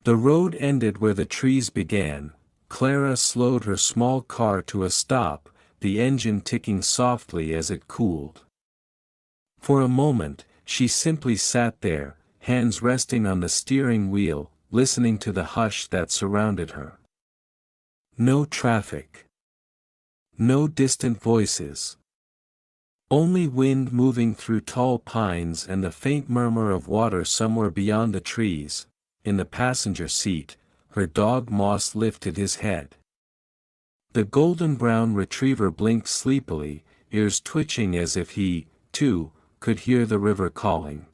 The road ended where the trees began. Clara slowed her small car to a stop, the engine ticking softly as it cooled. For a moment, she simply sat there, hands resting on the steering wheel, listening to the hush that surrounded her. No traffic. No distant voices. Only wind moving through tall pines and the faint murmur of water somewhere beyond the trees. In the passenger seat, her dog Moss lifted his head. The golden-brown retriever blinked sleepily, ears twitching as if he, too, could hear the river calling.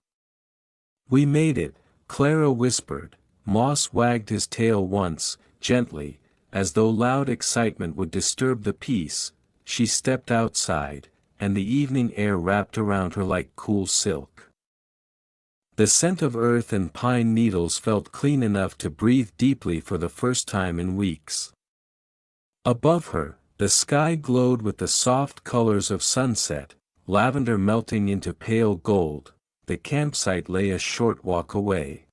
"We made it," Clara whispered. Moss wagged his tail once, gently, as though loud excitement would disturb the peace. She stepped outside, and the evening air wrapped around her like cool silk. The scent of earth and pine needles felt clean enough to breathe deeply for the first time in weeks. Above her, the sky glowed with the soft colors of sunset, lavender melting into pale gold. The campsite lay a short walk away.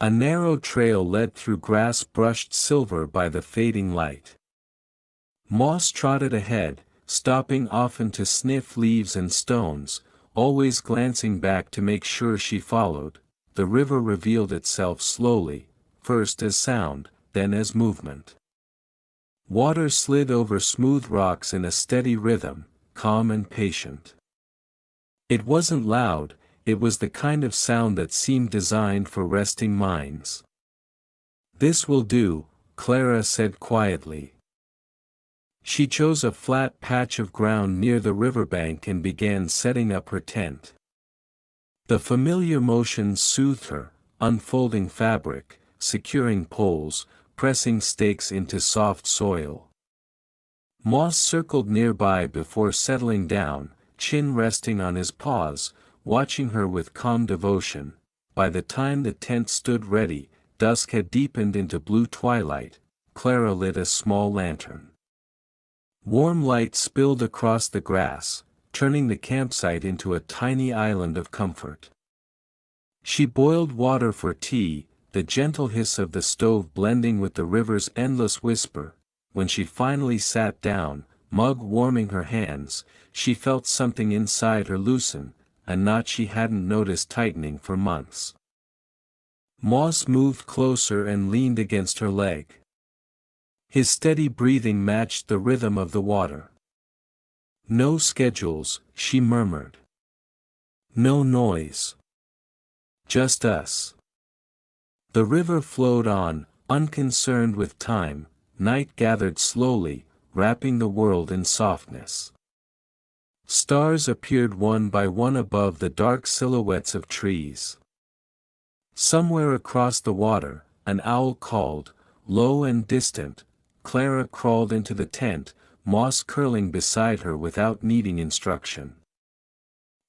A narrow trail led through grass brushed silver by the fading light. Moss trotted ahead, stopping often to sniff leaves and stones, always glancing back to make sure she followed. The river revealed itself slowly, first as sound, then as movement. Water slid over smooth rocks in a steady rhythm, calm and patient. It wasn't loud, it was the kind of sound that seemed designed for resting minds. "This will do," Clara said quietly. She chose a flat patch of ground near the riverbank and began setting up her tent. The familiar motions soothed her, unfolding fabric, securing poles, pressing stakes into soft soil. Moss circled nearby before settling down, chin resting on his paws, watching her with calm devotion. By the time the tent stood ready, dusk had deepened into blue twilight. Clara lit a small lantern. Warm light spilled across the grass, turning the campsite into a tiny island of comfort. She boiled water for tea, the gentle hiss of the stove blending with the river's endless whisper. When she finally sat down, mug warming her hands, she felt something inside her loosen, a knot she hadn't noticed tightening for months. Moss moved closer and leaned against her leg. His steady breathing matched the rhythm of the water. "No schedules," she murmured. "No noise. Just us." The river flowed on, unconcerned with time. Night gathered slowly, wrapping the world in softness. Stars appeared one by one above the dark silhouettes of trees. Somewhere across the water, an owl called, low and distant. Clara crawled into the tent, Moss curling beside her without needing instruction.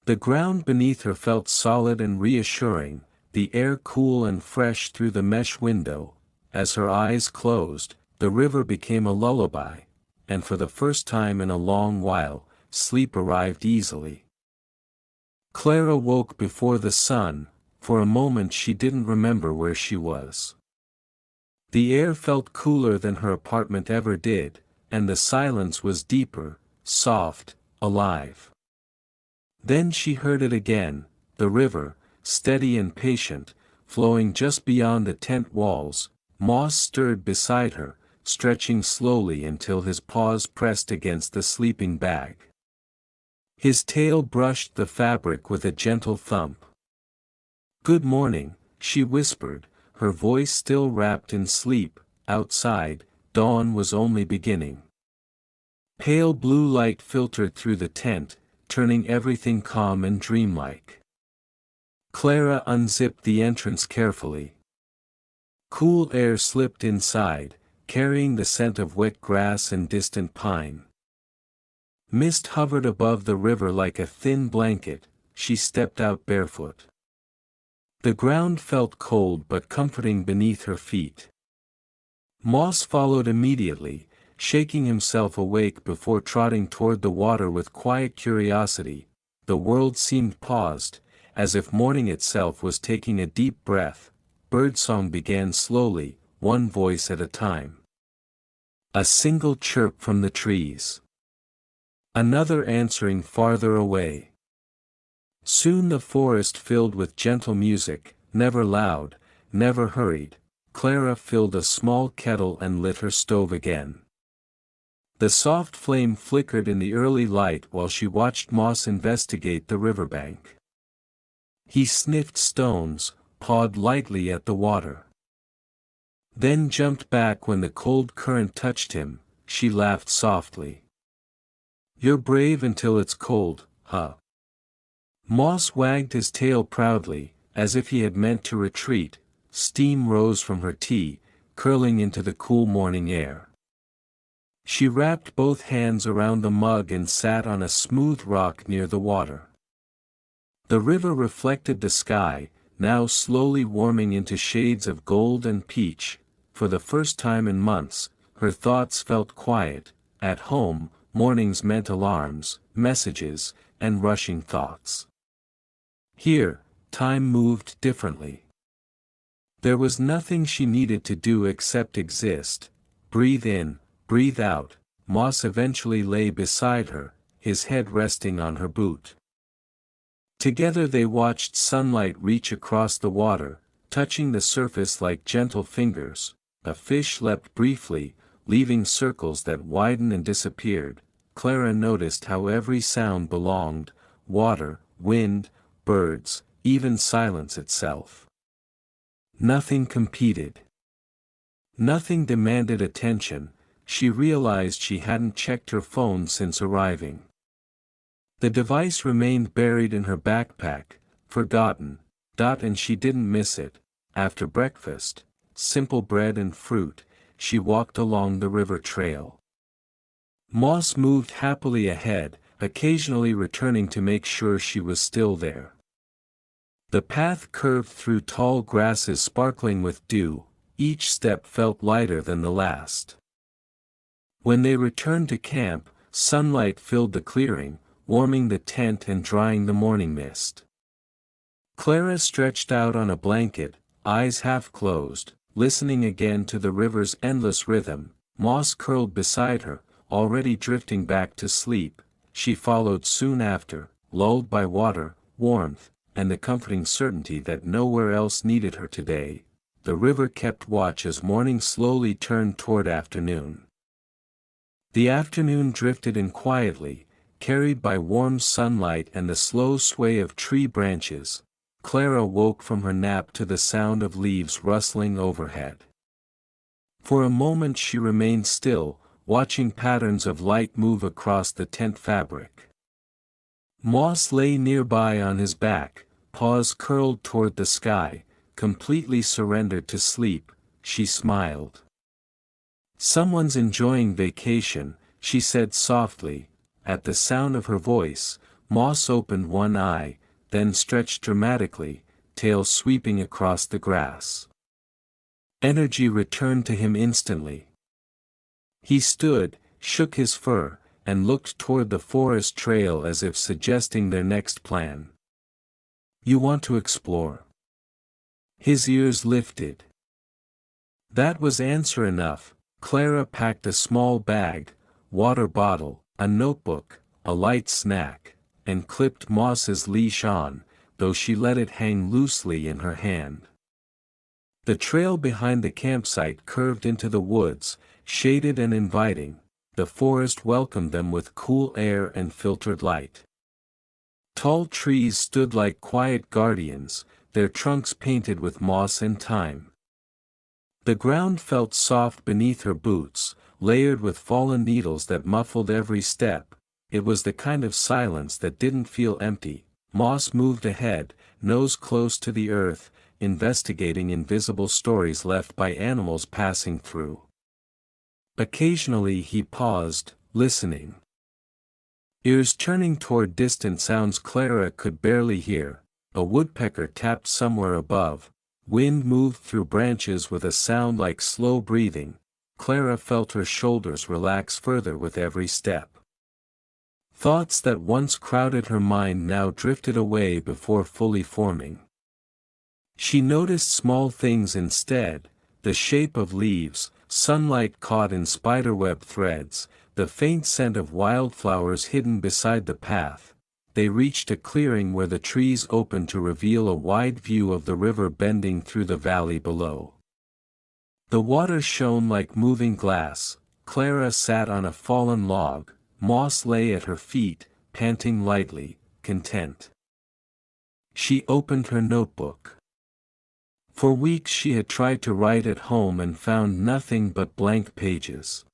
The ground beneath her felt solid and reassuring, the air cool and fresh through the mesh window. As her eyes closed, the river became a lullaby, and for the first time in a long while, sleep arrived easily. Clara woke before the sun. For a moment she didn't remember where she was. The air felt cooler than her apartment ever did, and the silence was deeper, soft, alive. Then she heard it again, the river, steady and patient, flowing just beyond the tent walls. Moss stirred beside her, stretching slowly until his paws pressed against the sleeping bag. His tail brushed the fabric with a gentle thump. "Good morning," she whispered, her voice still wrapped in sleep. Outside, dawn was only beginning. Pale blue light filtered through the tent, turning everything calm and dreamlike. Clara unzipped the entrance carefully. Cool air slipped inside, carrying the scent of wet grass and distant pine. Mist hovered above the river like a thin blanket. She stepped out barefoot. The ground felt cold but comforting beneath her feet. Moss followed immediately, shaking himself awake before trotting toward the water with quiet curiosity. The world seemed paused, as if morning itself was taking a deep breath. birdsong began slowly, one voice at a time. A single chirp from the trees. Another answering farther away. Soon the forest filled with gentle music, never loud, never hurried. Clara filled a small kettle and lit her stove again. The soft flame flickered in the early light while she watched Moss investigate the riverbank. He sniffed stones, pawed lightly at the water. Then jumped back when the cold current touched him. She laughed softly. "You're brave until it's cold, huh?" Moss wagged his tail proudly, as if he had meant to retreat. Steam rose from her tea, curling into the cool morning air. She wrapped both hands around the mug and sat on a smooth rock near the water. The river reflected the sky, now slowly warming into shades of gold and peach. For the first time in months, her thoughts felt quiet. At home, mornings meant alarms, messages, and rushing thoughts. Here, time moved differently. There was nothing she needed to do except exist. Breathe in, breathe out. Moss eventually lay beside her, his head resting on her boot. Together they watched sunlight reach across the water, touching the surface like gentle fingers. A fish leapt briefly, leaving circles that widened and disappeared. Clara noticed how every sound belonged: water, wind, birds, even silence itself. Nothing competed. Nothing demanded attention. She realized she hadn't checked her phone since arriving. The device remained buried in her backpack, forgotten, and she didn't miss it. After breakfast, simple bread and fruit, she walked along the river trail. Moss moved happily ahead, occasionally returning to make sure she was still there. The path curved through tall grasses sparkling with dew. Each step felt lighter than the last. When they returned to camp, sunlight filled the clearing, warming the tent and drying the morning mist. Clara stretched out on a blanket, eyes half closed, listening again to the river's endless rhythm. Moss curled beside her, already drifting back to sleep. She followed soon after, lulled by water, warmth, and the comforting certainty that nowhere else needed her today. The river kept watch as morning slowly turned toward afternoon. The afternoon drifted in quietly, carried by warm sunlight and the slow sway of tree branches. Clara woke from her nap to the sound of leaves rustling overhead. For a moment she remained still, watching patterns of light move across the tent fabric. Moss lay nearby on his back, paws curled toward the sky, completely surrendered to sleep. She smiled. "Someone's enjoying vacation," she said softly. At the sound of her voice, Moss opened one eye, then stretched dramatically, tail sweeping across the grass. Energy returned to him instantly. He stood, shook his fur, and looked toward the forest trail as if suggesting their next plan. "You want to explore?" His ears lifted. That was answer enough. Clara packed a small bag, water bottle, a notebook, a light snack, and clipped Moss's leash on, though she let it hang loosely in her hand. The trail behind the campsite curved into the woods, shaded and inviting. The forest welcomed them with cool air and filtered light. Tall trees stood like quiet guardians, their trunks painted with moss and thyme. The ground felt soft beneath her boots, layered with fallen needles that muffled every step. It was the kind of silence that didn't feel empty. Moss moved ahead, nose close to the earth, investigating invisible stories left by animals passing through. Occasionally he paused, listening. Ears turning toward distant sounds Clara could barely hear. A woodpecker tapped somewhere above. Wind moved through branches with a sound like slow breathing. Clara felt her shoulders relax further with every step. Thoughts that once crowded her mind now drifted away before fully forming. She noticed small things instead: the shape of leaves, sunlight caught in spiderweb threads, the faint scent of wildflowers hidden beside the path. They reached a clearing where the trees opened to reveal a wide view of the river bending through the valley below. The water shone like moving glass. Clara sat on a fallen log. Moss lay at her feet, panting lightly, content. She opened her notebook. For weeks she had tried to write at home and found nothing but blank pages.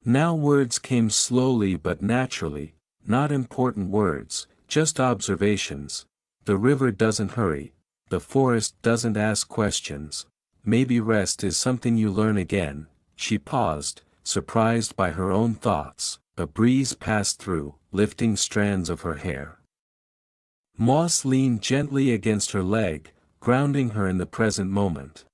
Now words came slowly but naturally, not important words, just observations. The river doesn't hurry. The forest doesn't ask questions. Maybe rest is something you learn again. She paused, surprised by her own thoughts. A breeze passed through, lifting strands of her hair. Moss leaned gently against her leg, grounding her in the present moment.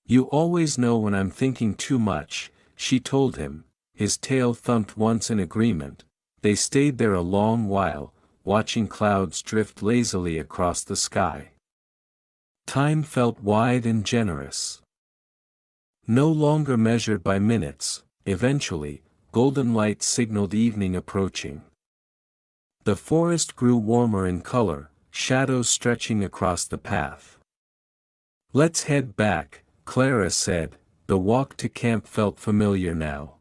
"You always know when I'm thinking too much," she told him. His tail thumped once in agreement. They stayed there a long while, watching clouds drift lazily across the sky. Time felt wide and generous. No longer measured by minutes. Eventually, golden light signaled evening approaching. The forest grew warmer in color, shadows stretching across the path. "Let's head back," Clara said. The walk to camp felt familiar now.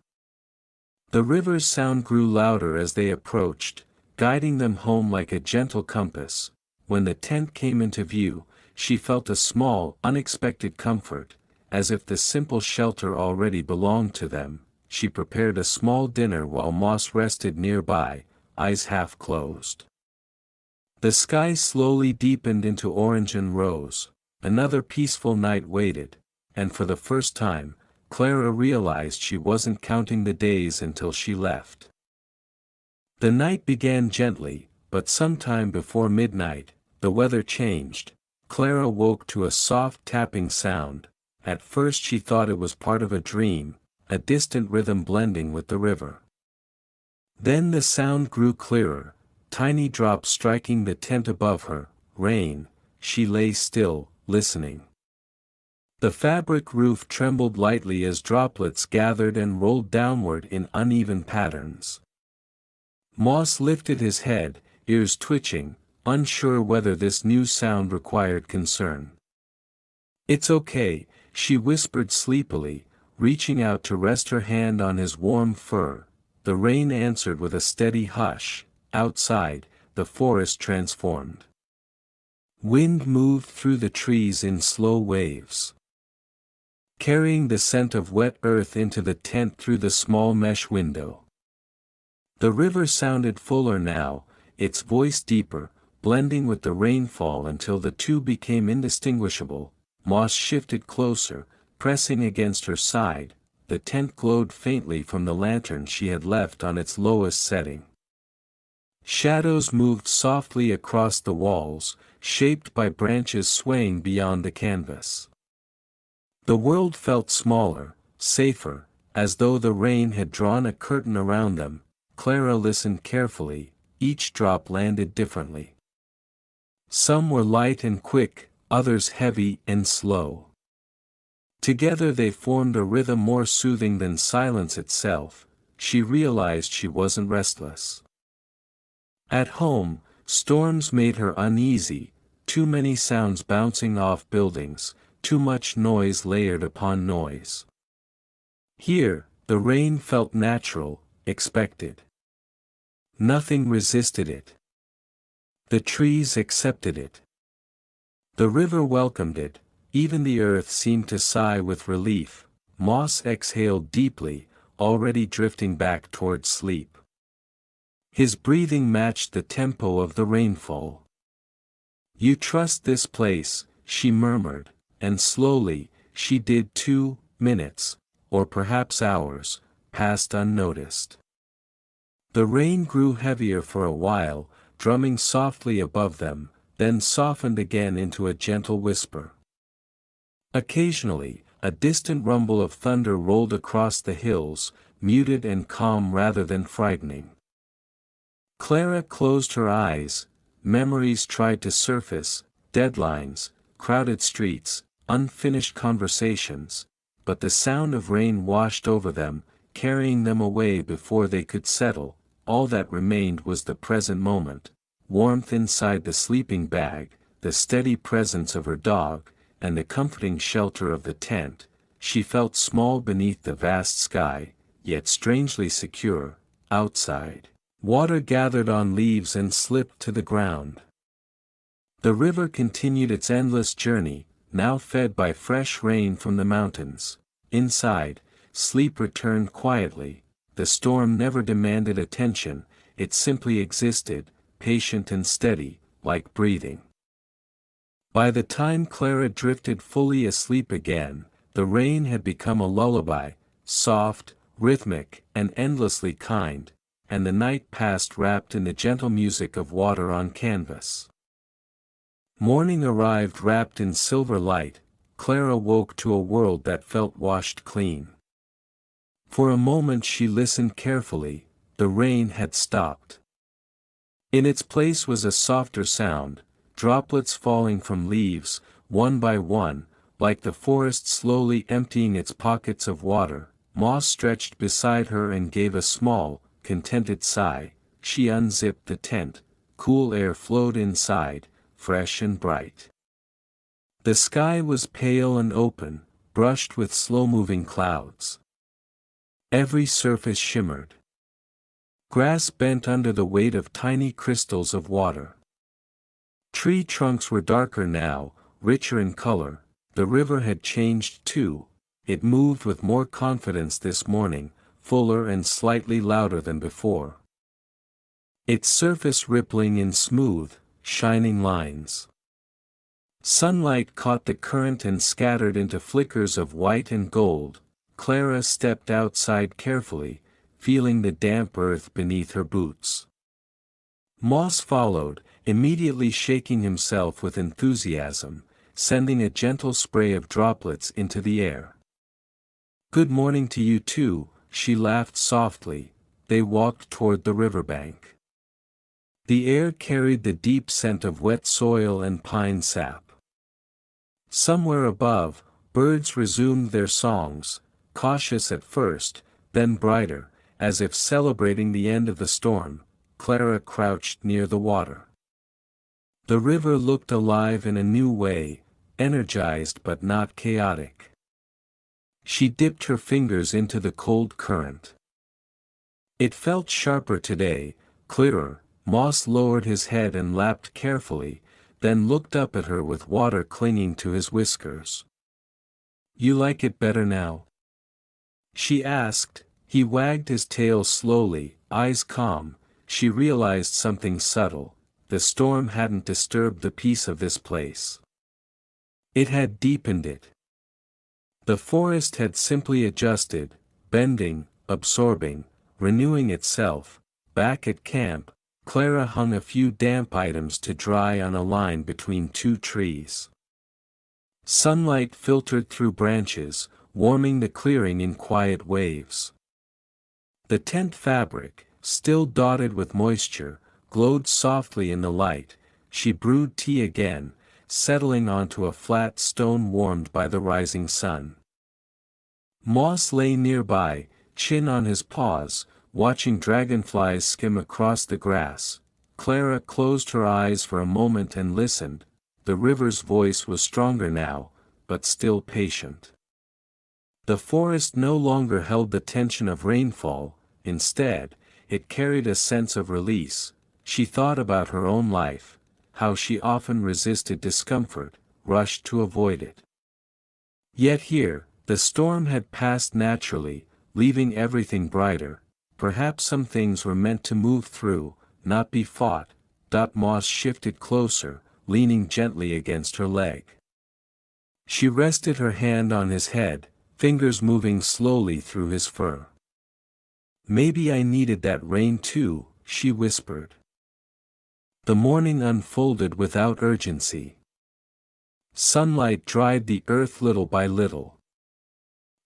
The river's sound grew louder as they approached, guiding them home like a gentle compass. When the tent came into view, she felt a small, unexpected comfort, as if the simple shelter already belonged to them. She prepared a small dinner while Moss rested nearby, eyes half closed. The sky slowly deepened into orange and rose. Another peaceful night waited, and for the first time, Clara realized she wasn't counting the days until she left. The night began gently, but sometime before midnight, the weather changed. Clara woke to a soft tapping sound. At first she thought it was part of a dream, a distant rhythm blending with the river. Then the sound grew clearer, tiny drops striking the tent above her. Rain. She lay still, listening. The fabric roof trembled lightly as droplets gathered and rolled downward in uneven patterns. Moss lifted his head, ears twitching, unsure whether this new sound required concern. "It's okay," she whispered sleepily, reaching out to rest her hand on his warm fur. The rain answered with a steady hush. Outside, the forest transformed. Wind moved through the trees in slow waves, carrying the scent of wet earth into the tent through the small mesh window. The river sounded fuller now, its voice deeper, blending with the rainfall until the two became indistinguishable. Moss shifted closer, pressing against her side. The tent glowed faintly from the lantern she had left on its lowest setting. Shadows moved softly across the walls, shaped by branches swaying beyond the canvas. The world felt smaller, safer, as though the rain had drawn a curtain around them. Clara listened carefully. Each drop landed differently. Some were light and quick, others heavy and slow. Together they formed a rhythm more soothing than silence itself. She realized she wasn't restless. At home, storms made her uneasy, too many sounds bouncing off buildings, too much noise layered upon noise. Here, the rain felt natural, expected. Nothing resisted it. The trees accepted it. The river welcomed it. Even the earth seemed to sigh with relief. Moss exhaled deeply, already drifting back toward sleep. His breathing matched the tempo of the rainfall. "You trust this place," she murmured, and slowly, she did. 2 minutes, or perhaps hours, passed unnoticed. The rain grew heavier for a while, drumming softly above them, then softened again into a gentle whisper. Occasionally, a distant rumble of thunder rolled across the hills, muted and calm rather than frightening. Clara closed her eyes. Memories tried to surface, deadlines, crowded streets, unfinished conversations, but the sound of rain washed over them, carrying them away before they could settle. All that remained was the present moment, warmth inside the sleeping bag, the steady presence of her dog, and the comforting shelter of the tent. She felt small beneath the vast sky, yet strangely secure. Outside, water gathered on leaves and slipped to the ground. The river continued its endless journey, now fed by fresh rain from the mountains. Inside, sleep returned quietly. The storm never demanded attention, it simply existed, patient and steady, like breathing. By the time Clara drifted fully asleep again, the rain had become a lullaby, soft, rhythmic, and endlessly kind, and the night passed wrapped in the gentle music of water on canvas. Morning arrived wrapped in silver light. Clara woke to a world that felt washed clean. For a moment she listened carefully. The rain had stopped. In its place was a softer sound, droplets falling from leaves, one by one, like the forest slowly emptying its pockets of water. Moss stretched beside her and gave a small, contented sigh. She unzipped the tent. Cool air flowed inside, fresh and bright. The sky was pale and open, brushed with slow-moving clouds. Every surface shimmered. Grass bent under the weight of tiny crystals of water. Tree trunks were darker now, richer in color. The river had changed too. It moved with more confidence this morning, fuller and slightly louder than before. Its surface rippling in smooth, shining lines. Sunlight caught the current and scattered into flickers of white and gold. Clara stepped outside carefully, feeling the damp earth beneath her boots. Moss followed, immediately shaking himself with enthusiasm, sending a gentle spray of droplets into the air. "Good morning to you too," she laughed softly. They walked toward the riverbank. The air carried the deep scent of wet soil and pine sap. Somewhere above, birds resumed their songs, cautious at first, then brighter, as if celebrating the end of the storm. Clara crouched near the water. The river looked alive in a new way, energized but not chaotic. She dipped her fingers into the cold current. It felt sharper today, clearer. Moss lowered his head and lapped carefully, then looked up at her with water clinging to his whiskers. "You like it better now?" she asked. He wagged his tail slowly, eyes calm. She realized something subtle. The storm hadn't disturbed the peace of this place. It had deepened it. The forest had simply adjusted, bending, absorbing, renewing itself. Back at camp, Clara hung a few damp items to dry on a line between two trees. Sunlight filtered through branches, warming the clearing in quiet waves. The tent fabric, still dotted with moisture, glowed softly in the light. She brewed tea again, settling onto a flat stone warmed by the rising sun. Moss lay nearby, chin on his paws, watching dragonflies skim across the grass. Clara closed her eyes for a moment and listened. The river's voice was stronger now, but still patient. The forest no longer held the tension of rainfall. Instead, it carried a sense of release. She thought about her own life, how she often resisted discomfort, rushed to avoid it. Yet here, the storm had passed naturally, leaving everything brighter. Perhaps some things were meant to move through, not be fought. Moss shifted closer, leaning gently against her leg. She rested her hand on his head, fingers moving slowly through his fur. "Maybe I needed that rain too," she whispered. The morning unfolded without urgency. Sunlight dried the earth little by little.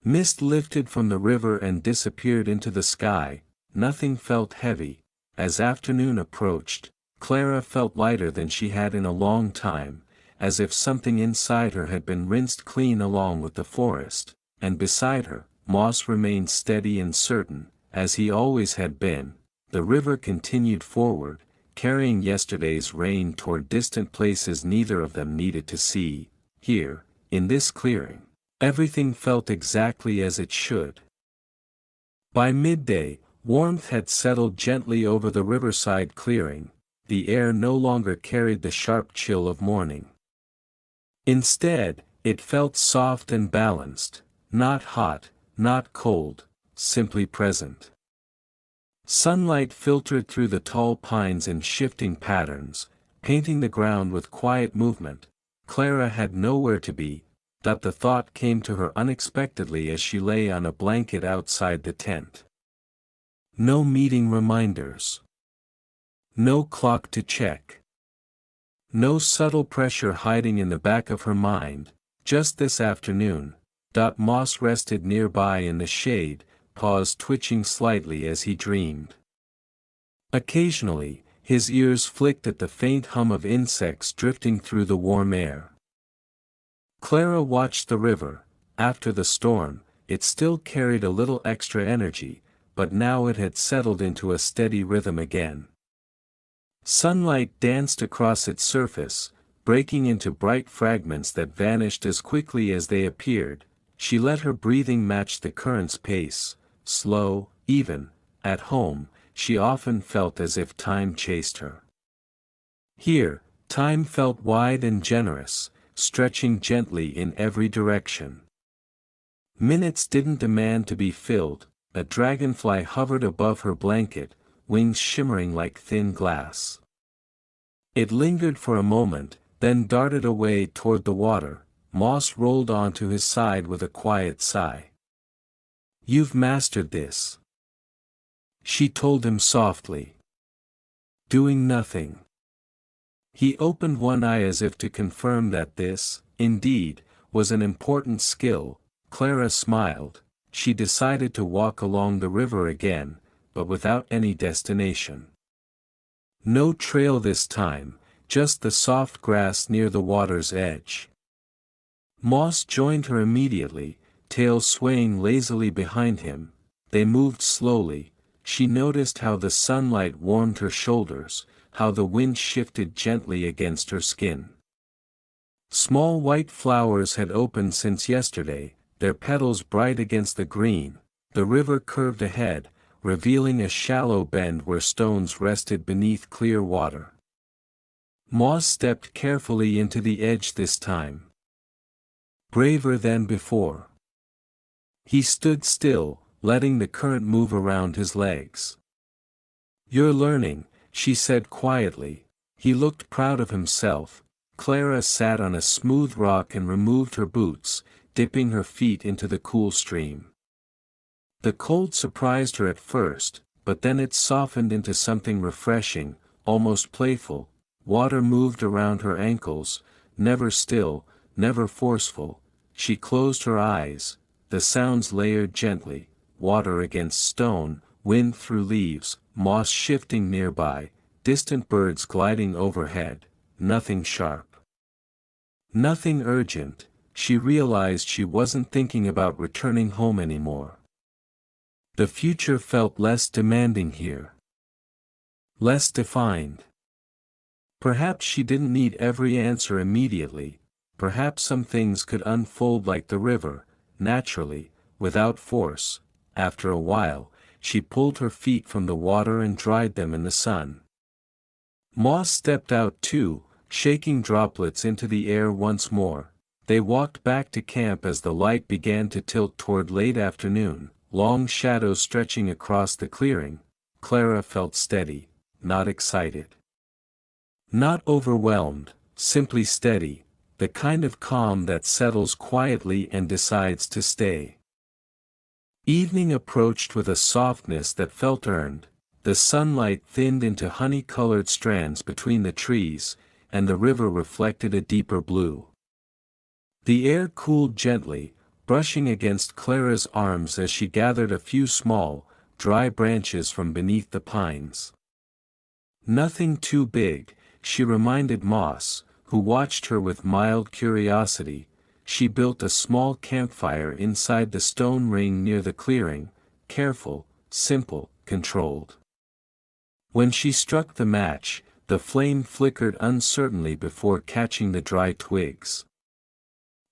Mist lifted from the river and disappeared into the sky. Nothing felt heavy. As afternoon approached, Clara felt lighter than she had in a long time, as if something inside her had been rinsed clean along with the forest, and beside her, Moss remained steady and certain, as he always had been. The river continued forward, carrying yesterday's rain toward distant places neither of them needed to see. Here, in this clearing, everything felt exactly as it should. By midday, warmth had settled gently over the riverside clearing. The air no longer carried the sharp chill of morning. Instead, it felt soft and balanced, not hot, not cold, simply present. Sunlight filtered through the tall pines in shifting patterns, painting the ground with quiet movement. Clara had nowhere to be, that the thought came to her unexpectedly as she lay on a blanket outside the tent. No meeting reminders. No clock to check. No subtle pressure hiding in the back of her mind. Just this afternoon. Moss rested nearby in the shade, paws twitching slightly as he dreamed. Occasionally, his ears flicked at the faint hum of insects drifting through the warm air. Clara watched the river. After the storm, it still carried a little extra energy, but now it had settled into a steady rhythm again. Sunlight danced across its surface, breaking into bright fragments that vanished as quickly as they appeared. She let her breathing match the current's pace, slow, even. At home, she often felt as if time chased her. Here, time felt wide and generous, stretching gently in every direction. Minutes didn't demand to be filled. A dragonfly hovered above her blanket, wings shimmering like thin glass. It lingered for a moment, then darted away toward the water. Moss rolled onto his side with a quiet sigh. "You've mastered this," she told him softly. "Doing nothing." He opened one eye as if to confirm that this, indeed, was an important skill. Clara smiled. She decided to walk along the river again, but without any destination. No trail this time, just the soft grass near the water's edge. Moss joined her immediately, tail swaying lazily behind him. They moved slowly. She noticed how the sunlight warmed her shoulders, how the wind shifted gently against her skin. Small white flowers had opened since yesterday, their petals bright against the green. The river curved ahead, revealing a shallow bend where stones rested beneath clear water. Moss stepped carefully into the edge this time. Braver than before. He stood still, letting the current move around his legs. "You're learning," she said quietly. He looked proud of himself. Clara sat on a smooth rock and removed her boots, dipping her feet into the cool stream. The cold surprised her at first, but then it softened into something refreshing, almost playful. Water moved around her ankles, never still, never forceful. She closed her eyes. The sounds layered gently, water against stone, wind through leaves, moss shifting nearby, distant birds gliding overhead, nothing sharp. Nothing urgent. She realized she wasn't thinking about returning home anymore. The future felt less demanding here. Less defined. Perhaps she didn't need every answer immediately. Perhaps some things could unfold like the river, naturally, without force. After a while, she pulled her feet from the water and dried them in the sun. Moss stepped out too, shaking droplets into the air once more. They walked back to camp as the light began to tilt toward late afternoon, long shadows stretching across the clearing. Clara felt steady, not excited. Not overwhelmed, simply steady, the kind of calm that settles quietly and decides to stay. Evening approached with a softness that felt earned. The sunlight thinned into honey-colored strands between the trees, and the river reflected a deeper blue. The air cooled gently, brushing against Clara's arms as she gathered a few small, dry branches from beneath the pines. Nothing too big, she reminded Moss, who watched her with mild curiosity. She built a small campfire inside the stone ring near the clearing, careful, simple, controlled. When she struck the match, the flame flickered uncertainly before catching the dry twigs.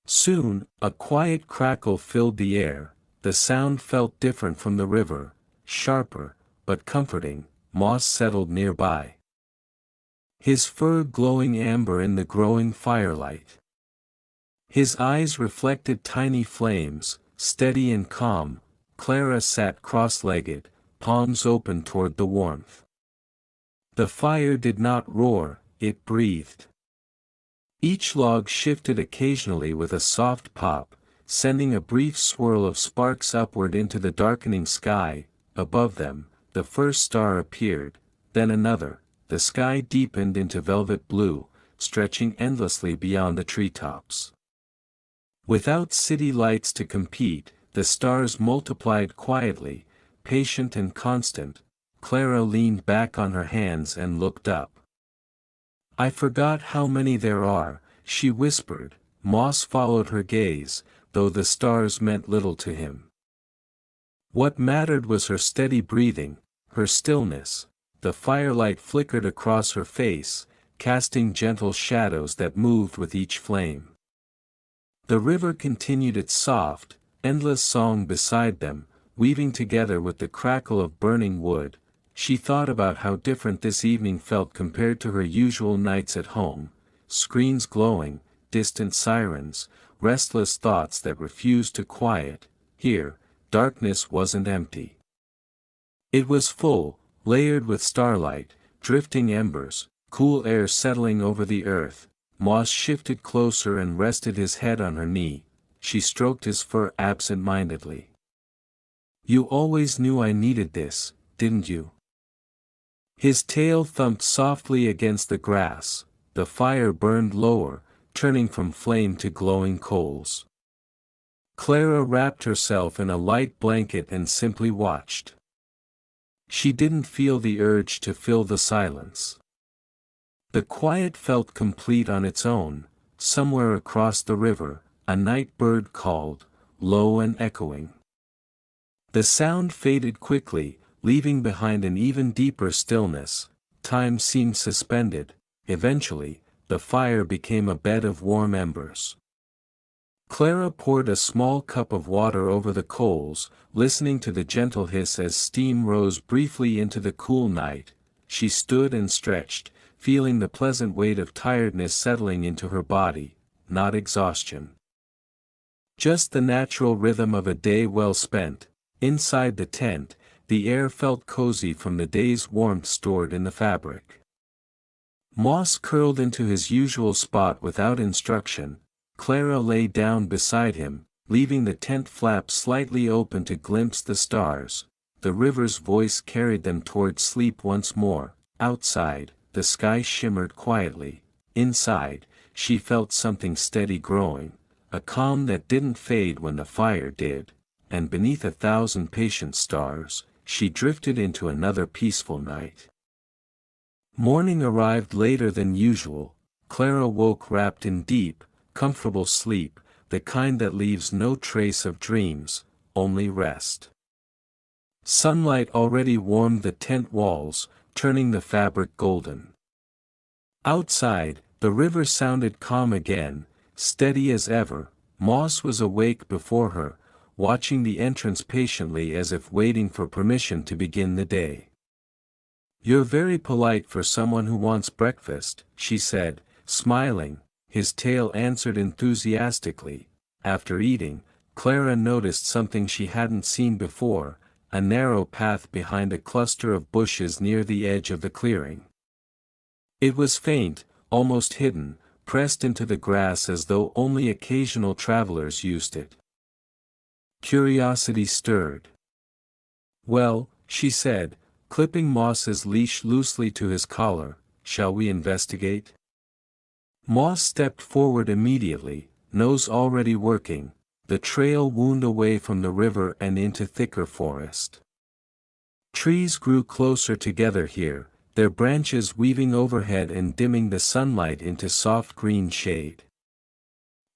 Soon, a quiet crackle filled the air. The sound felt different from the river, sharper, but comforting. Moss settled nearby, his fur glowing amber in the growing firelight. His eyes reflected tiny flames, steady and calm. Clara sat cross-legged, palms open toward the warmth. The fire did not roar, it breathed. Each log shifted occasionally with a soft pop, sending a brief swirl of sparks upward into the darkening sky. Above them, the first star appeared, then another. The sky deepened into velvet blue, stretching endlessly beyond the treetops. Without city lights to compete, the stars multiplied quietly, patient and constant. Clara leaned back on her hands and looked up. "I forgot how many there are," she whispered. Moss followed her gaze, though the stars meant little to him. What mattered was her steady breathing, her stillness. The firelight flickered across her face, casting gentle shadows that moved with each flame. The river continued its soft, endless song beside them, weaving together with the crackle of burning wood. She thought about how different this evening felt compared to her usual nights at home. Screens glowing, distant sirens, restless thoughts that refused to quiet. Here, darkness wasn't empty. It was full, layered with starlight, drifting embers, cool air settling over the earth. Moss shifted closer and rested his head on her knee. She stroked his fur absent-mindedly. "You always knew I needed this, didn't you?" His tail thumped softly against the grass. The fire burned lower, turning from flame to glowing coals. Clara wrapped herself in a light blanket and simply watched. She didn't feel the urge to fill the silence. The quiet felt complete on its own. Somewhere across the river, a night bird called, low and echoing. The sound faded quickly, leaving behind an even deeper stillness. Time seemed suspended. Eventually, the fire became a bed of warm embers. Clara poured a small cup of water over the coals, listening to the gentle hiss as steam rose briefly into the cool night. She stood and stretched, feeling the pleasant weight of tiredness settling into her body, not exhaustion. Just the natural rhythm of a day well spent. Inside the tent, the air felt cozy from the day's warmth stored in the fabric. Moss curled into his usual spot without instruction. Clara lay down beside him, leaving the tent flap slightly open to glimpse the stars. The river's voice carried them toward sleep once more. Outside, the sky shimmered quietly. Inside, she felt something steady growing, a calm that didn't fade when the fire did. And beneath 1,000 patient stars, she drifted into another peaceful night. Morning arrived later than usual. Clara woke wrapped in deep, comfortable sleep, the kind that leaves no trace of dreams, only rest. Sunlight already warmed the tent walls, turning the fabric golden. Outside, the river sounded calm again, steady as ever. Moss was awake before her, watching the entrance patiently as if waiting for permission to begin the day. "You're very polite for someone who wants breakfast," she said, smiling. His tail answered enthusiastically. After eating, Clara noticed something she hadn't seen before, a narrow path behind a cluster of bushes near the edge of the clearing. It was faint, almost hidden, pressed into the grass as though only occasional travelers used it. Curiosity stirred. "Well," she said, clipping Moss's leash loosely to his collar, "shall we investigate?" Moss stepped forward immediately, nose already working. The trail wound away from the river and into thicker forest. Trees grew closer together here, their branches weaving overhead and dimming the sunlight into soft green shade.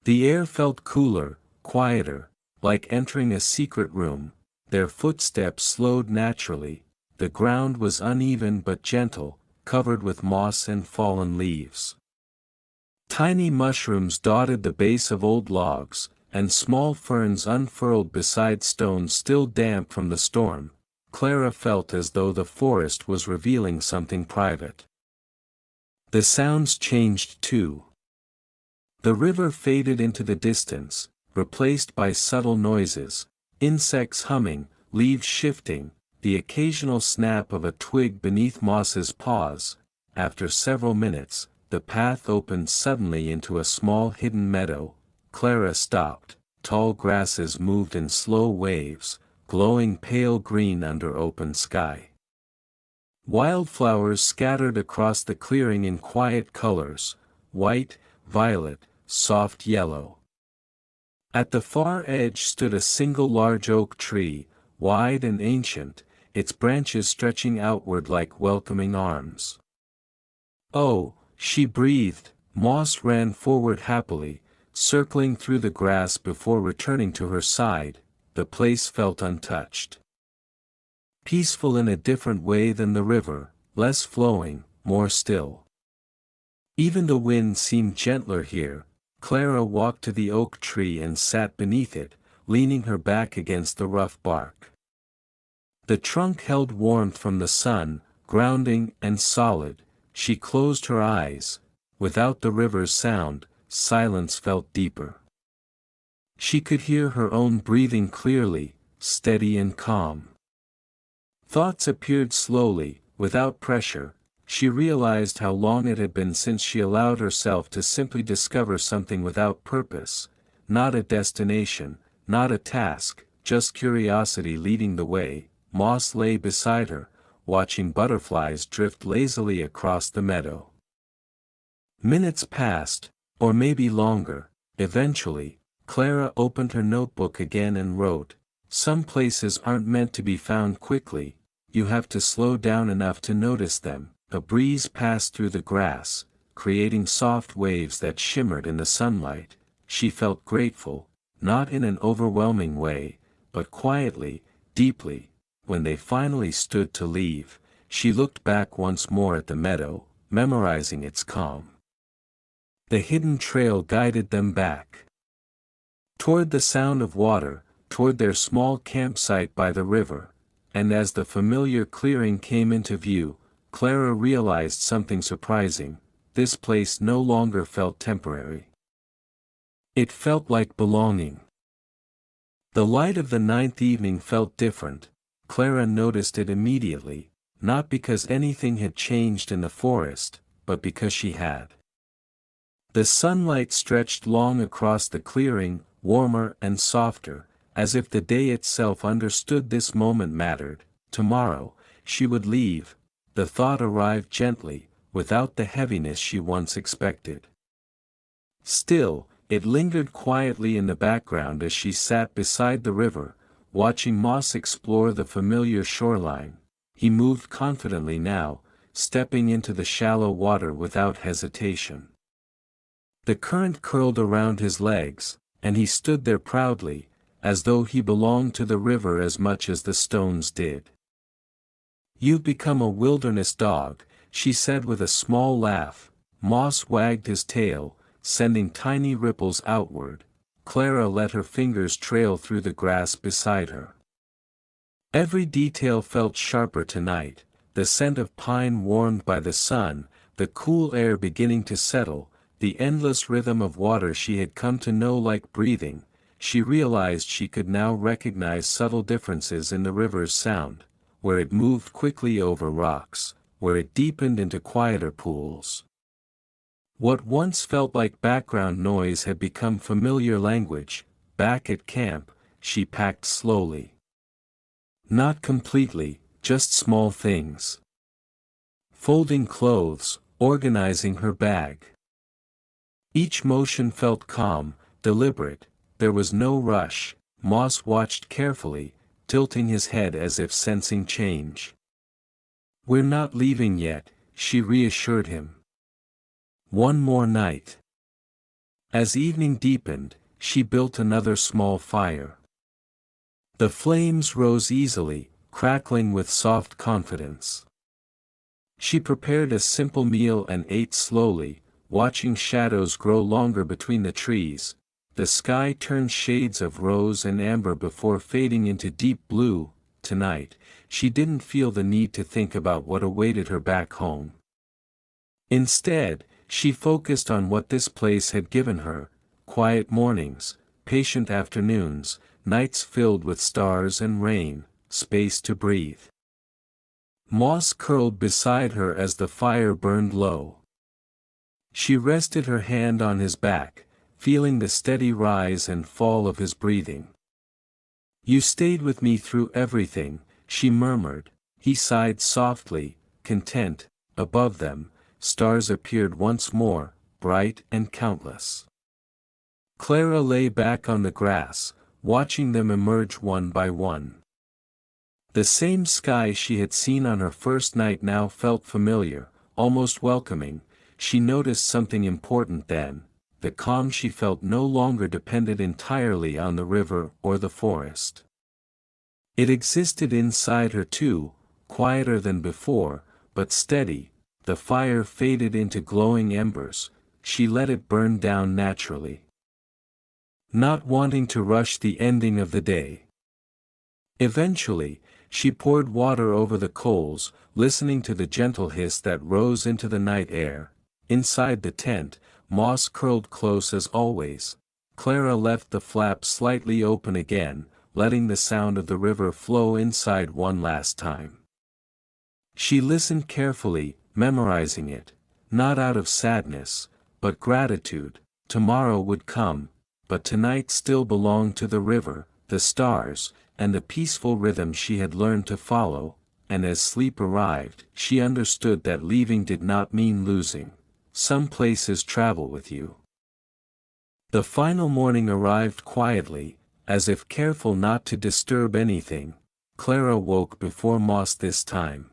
The air felt cooler, quieter, like entering a secret room. Their footsteps slowed naturally. The ground was uneven but gentle, covered with moss and fallen leaves. Tiny mushrooms dotted the base of old logs, and small ferns unfurled beside stones still damp from the storm. Clara felt as though the forest was revealing something private. The sounds changed too. The river faded into the distance, replaced by subtle noises, insects humming, leaves shifting, the occasional snap of a twig beneath Moss's paws. After several minutes, the path opened suddenly into a small hidden meadow. Clara stopped. Tall grasses moved in slow waves, glowing pale green under open sky. Wildflowers scattered across the clearing in quiet colors, white, violet, soft yellow. At the far edge stood a single large oak tree, wide and ancient, its branches stretching outward like welcoming arms. "Oh," she breathed. Moss ran forward happily, circling through the grass before returning to her side. The place felt untouched. Peaceful in a different way than the river, less flowing, more still. Even the wind seemed gentler here. Clara walked to the oak tree and sat beneath it, leaning her back against the rough bark. The trunk held warmth from the sun, grounding and solid. She closed her eyes. Without the river's sound, silence felt deeper. She could hear her own breathing clearly, steady and calm. Thoughts appeared slowly, without pressure. She realized how long it had been since she allowed herself to simply discover something without purpose, not a destination, not a task, just curiosity leading the way. Moss lay beside her, watching butterflies drift lazily across the meadow. Minutes passed, or maybe longer. Eventually, Clara opened her notebook again and wrote, "Some places aren't meant to be found quickly, you have to slow down enough to notice them." A breeze passed through the grass, creating soft waves that shimmered in the sunlight. She felt grateful, not in an overwhelming way, but quietly, deeply. When they finally stood to leave, she looked back once more at the meadow, memorizing its calm. The hidden trail guided them back. Toward the sound of water, toward their small campsite by the river, and as the familiar clearing came into view, Clara realized something surprising. This place no longer felt temporary. It felt like belonging. The light of the ninth evening felt different. Clara noticed it immediately, not because anything had changed in the forest, but because she had. The sunlight stretched long across the clearing, warmer and softer, as if the day itself understood this moment mattered. Tomorrow, she would leave. The thought arrived gently, without the heaviness she once expected. Still, it lingered quietly in the background as she sat beside the river, watching Moss explore the familiar shoreline. He moved confidently now, stepping into the shallow water without hesitation. The current curled around his legs, and he stood there proudly, as though he belonged to the river as much as the stones did. "You've become a wilderness dog," she said with a small laugh. Moss wagged his tail, sending tiny ripples outward. Clara let her fingers trail through the grass beside her. Every detail felt sharper tonight, the scent of pine warmed by the sun, the cool air beginning to settle, the endless rhythm of water she had come to know like breathing. She realized she could now recognize subtle differences in the river's sound, where it moved quickly over rocks, where it deepened into quieter pools. What once felt like background noise had become familiar language. Back at camp, she packed slowly. Not completely, just small things. Folding clothes, organizing her bag. Each motion felt calm, deliberate. There was no rush. Moss watched carefully, tilting his head as if sensing change. "We're not leaving yet," she reassured him. "One more night." As evening deepened, she built another small fire. The flames rose easily, crackling with soft confidence. She prepared a simple meal and ate slowly, watching shadows grow longer between the trees. The sky turned shades of rose and amber before fading into deep blue. Tonight, she didn't feel the need to think about what awaited her back home. Instead, she focused on what this place had given her: quiet mornings, patient afternoons, nights filled with stars and rain, space to breathe. Moss curled beside her as the fire burned low. She rested her hand on his back, feeling the steady rise and fall of his breathing. "You stayed with me through everything," she murmured. He sighed softly, content. Above them, stars appeared once more, bright and countless. Clara lay back on the grass, watching them emerge one by one. The same sky she had seen on her first night now felt familiar, almost welcoming. She noticed something important then: the calm she felt no longer depended entirely on the river or the forest. It existed inside her too, quieter than before, but steady. The fire faded into glowing embers. She let it burn down naturally, not wanting to rush the ending of the day. Eventually, she poured water over the coals, listening to the gentle hiss that rose into the night air. Inside the tent, Moss curled close as always. Clara left the flap slightly open again, letting the sound of the river flow inside one last time. She listened carefully, memorizing it, not out of sadness, but gratitude. Tomorrow would come, but tonight still belonged to the river, the stars, and the peaceful rhythm she had learned to follow. And as sleep arrived, she understood that leaving did not mean losing. Some places travel with you. The final morning arrived quietly, as if careful not to disturb anything. Clara woke before Moss this time.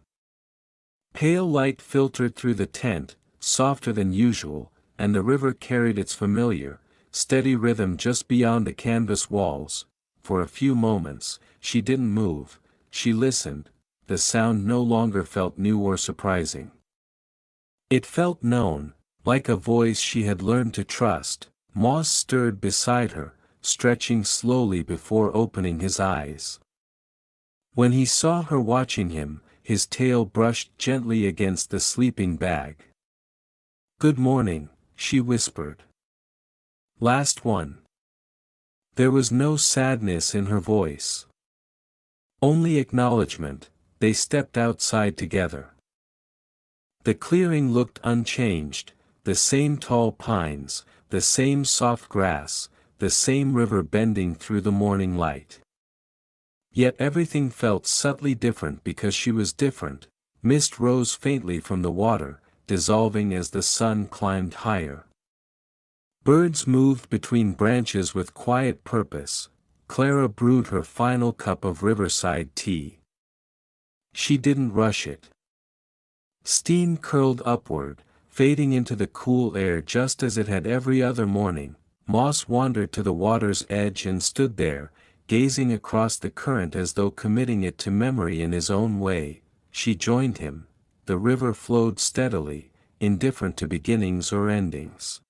Pale light filtered through the tent, softer than usual, and the river carried its familiar, steady rhythm just beyond the canvas walls. For a few moments, she didn't move. She listened. The sound no longer felt new or surprising. It felt known, like a voice she had learned to trust. Moss stirred beside her, stretching slowly before opening his eyes. When he saw her watching him, his tail brushed gently against the sleeping bag. "Good morning," she whispered. "Last one." There was no sadness in her voice, only acknowledgement. They stepped outside together. The clearing looked unchanged, the same tall pines, the same soft grass, the same river bending through the morning light. Yet everything felt subtly different because she was different. Mist rose faintly from the water, dissolving as the sun climbed higher. Birds moved between branches with quiet purpose. Clara brewed her final cup of Riverside tea. She didn't rush it. Steam curled upward, fading into the cool air just as it had every other morning. Moss wandered to the water's edge and stood there, gazing across the current as though committing it to memory in his own way. She joined him. The river flowed steadily, indifferent to beginnings or endings.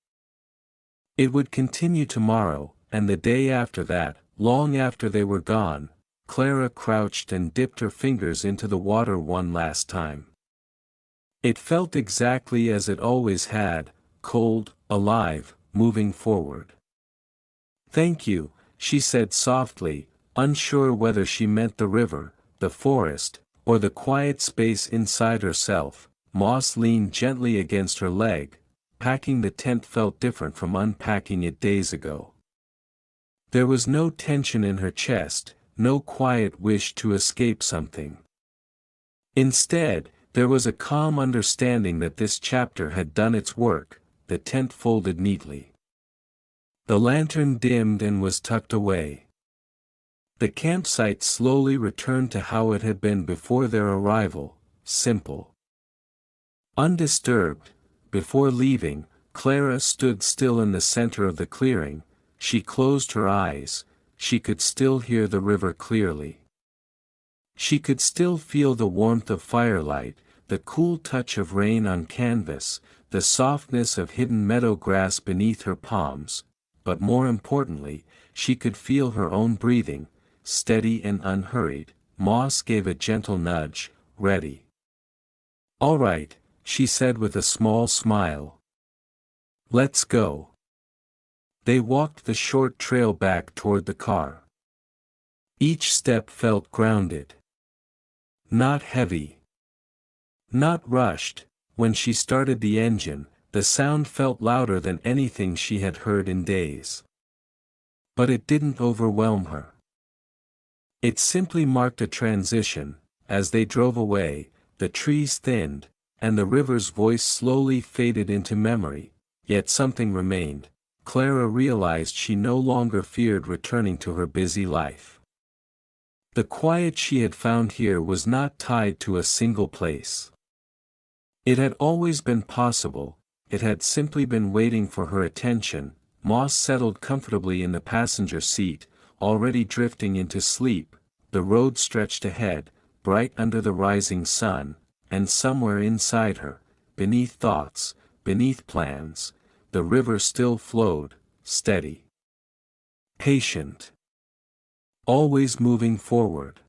It would continue tomorrow, and the day after that. Long after they were gone, Clara crouched and dipped her fingers into the water one last time. It felt exactly as it always had, cold, alive, moving forward. "Thank you," she said softly, unsure whether she meant the river, the forest, or the quiet space inside herself. Moss leaned gently against her leg. Packing the tent felt different from unpacking it days ago. There was no tension in her chest, no quiet wish to escape something. Instead, there was a calm understanding that this chapter had done its work. The tent folded neatly. The lantern dimmed and was tucked away. The campsite slowly returned to how it had been before their arrival, simple. Undisturbed, before leaving, Clara stood still in the center of the clearing. She closed her eyes. She could still hear the river clearly. She could still feel the warmth of firelight, the cool touch of rain on canvas, the softness of hidden meadow grass beneath her palms, but more importantly, she could feel her own breathing, steady and unhurried. Moss gave a gentle nudge. Ready. All right, she said with a small smile. Let's go. They walked the short trail back toward the car. Each step felt grounded. Not heavy. Not rushed. When she started the engine, the sound felt louder than anything she had heard in days. But it didn't overwhelm her. It simply marked a transition. As they drove away, the trees thinned, and the river's voice slowly faded into memory, yet something remained. Clara realized she no longer feared returning to her busy life. The quiet she had found here was not tied to a single place. It had always been possible, it had simply been waiting for her attention. Moss settled comfortably in the passenger seat, already drifting into sleep. The road stretched ahead, bright under the rising sun, and somewhere inside her, beneath thoughts, beneath plans, the river still flowed, steady. Patient. Always moving forward.